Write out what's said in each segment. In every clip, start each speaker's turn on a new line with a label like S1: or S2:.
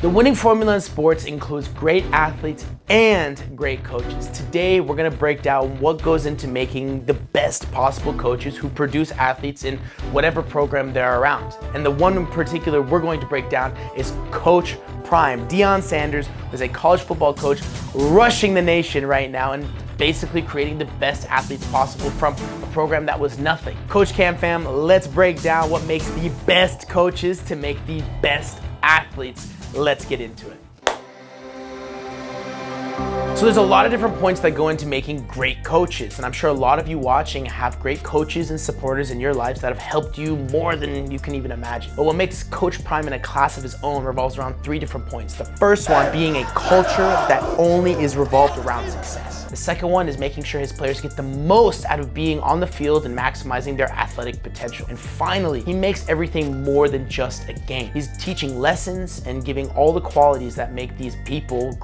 S1: The winning formula in sports includes great athletes and great coaches. Today, we're gonna break down what goes into making the best possible coaches who produce athletes in whatever program they're around. And the one in particular we're going to break down is Coach Prime. Deon Sanders is a college football coach rushing the nation right now and basically creating the best athletes possible from a program that was nothing. Coach Cam fam, let's break down what makes the best coaches to make the best athletes. Let's get into it. So there's a lot of different points that go into making great coaches, and I'm sure a lot of you watching have great coaches and supporters in your lives that have helped you more than you can even imagine. But what makes Coach Prime in a class of his own revolves around 3 different points. The first one being a culture that only is revolved around success. The second one is making sure his players get the most out of being on the field and maximizing their athletic potential. And finally, he makes everything more than just a game. He's teaching lessons and giving all the qualities that make these people,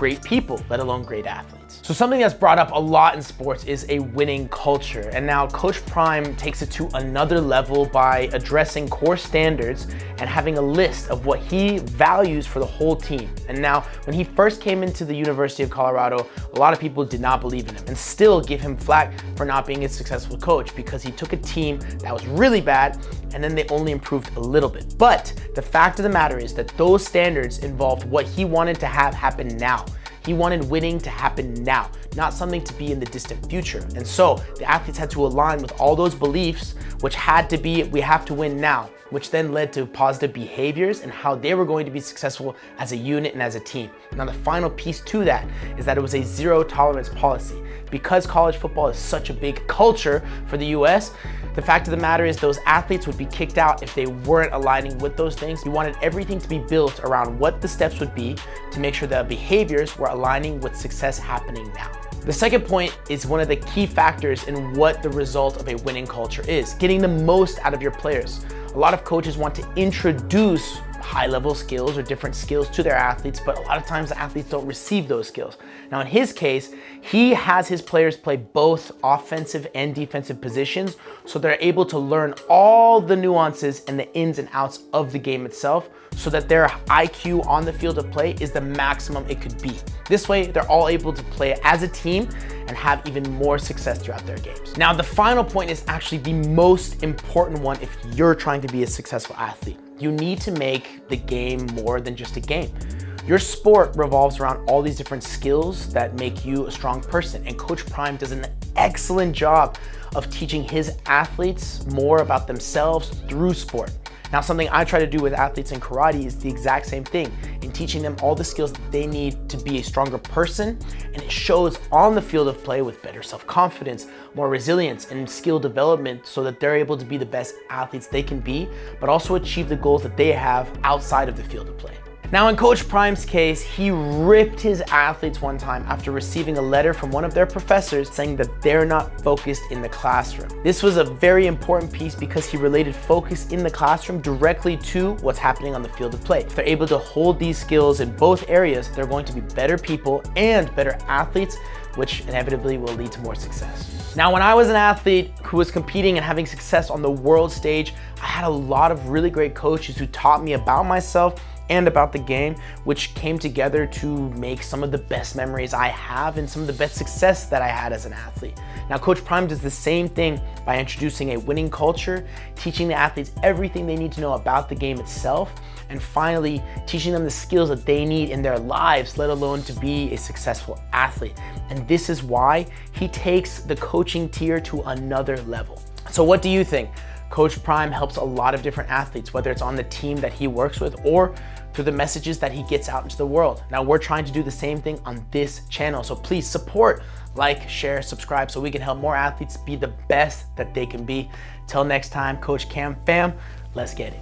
S1: let alone great athletes. So something that's brought up a lot in sports is a winning culture. And now Coach Prime takes it to another level by addressing core standards and having a list of what he values for the whole team. And now, when he first came into the University of Colorado, a lot of people did not believe in him and still give him flack for not being a successful coach because he took a team that was really bad and then they only improved a little bit. But the fact of the matter is that those standards involved what he wanted to have happen now. He wanted winning to happen now, not something to be in the distant future. And so the athletes had to align with all those beliefs, which had to be, we have to win now, which then led to positive behaviors and how they were going to be successful as a unit and as a team. Now the final piece to that is that it was a zero tolerance policy. Because college football is such a big culture for the US, the fact of the matter is those athletes would be kicked out if they weren't aligning with those things. He wanted everything to be built around what the steps would be to make sure that behaviors were aligning with success happening now. The second point is one of the key factors in what the result of a winning culture is, getting the most out of your players. A lot of coaches want to introduce high-level skills or different skills to their athletes, but a lot of times the athletes don't receive those skills. Now in his case, he has his players play both offensive and defensive positions, so they're able to learn all the nuances and the ins and outs of the game itself, so that their IQ on the field of play is the maximum it could be. This way, they're all able to play as a team and have even more success throughout their games. Now, the final point is actually the most important one if you're trying to be a successful athlete. You need to make the game more than just a game. Your sport revolves around all these different skills that make you a strong person, and Coach Prime does an excellent job of teaching his athletes more about themselves through sport. Now, something I try to do with athletes in karate is the exact same thing, in teaching them all the skills that they need to be a stronger person, and it shows on the field of play with better self-confidence, more resilience, and skill development so that they're able to be the best athletes they can be, but also achieve the goals that they have outside of the field of play. Now in Coach Prime's case, he ripped his athletes one time after receiving a letter from one of their professors saying that they're not focused in the classroom. This was a very important piece because he related focus in the classroom directly to what's happening on the field of play. If they're able to hold these skills in both areas, they're going to be better people and better athletes, which inevitably will lead to more success. Now, when I was an athlete who was competing and having success on the world stage, I had a lot of really great coaches who taught me about myself and about the game, which came together to make some of the best memories I have and some of the best success that I had as an athlete. Now, Coach Prime does the same thing by introducing a winning culture, teaching the athletes everything they need to know about the game itself, and finally, teaching them the skills that they need in their lives, let alone to be a successful athlete. And this is why he takes the coaching tier to another level. So what do you think? Coach Prime helps a lot of different athletes, whether it's on the team that he works with or through the messages that he gets out into the world. Now, we're trying to do the same thing on this channel, so please support, like, share, subscribe, so we can help more athletes be the best that they can be. Till next time, Coach Cam fam, let's get it.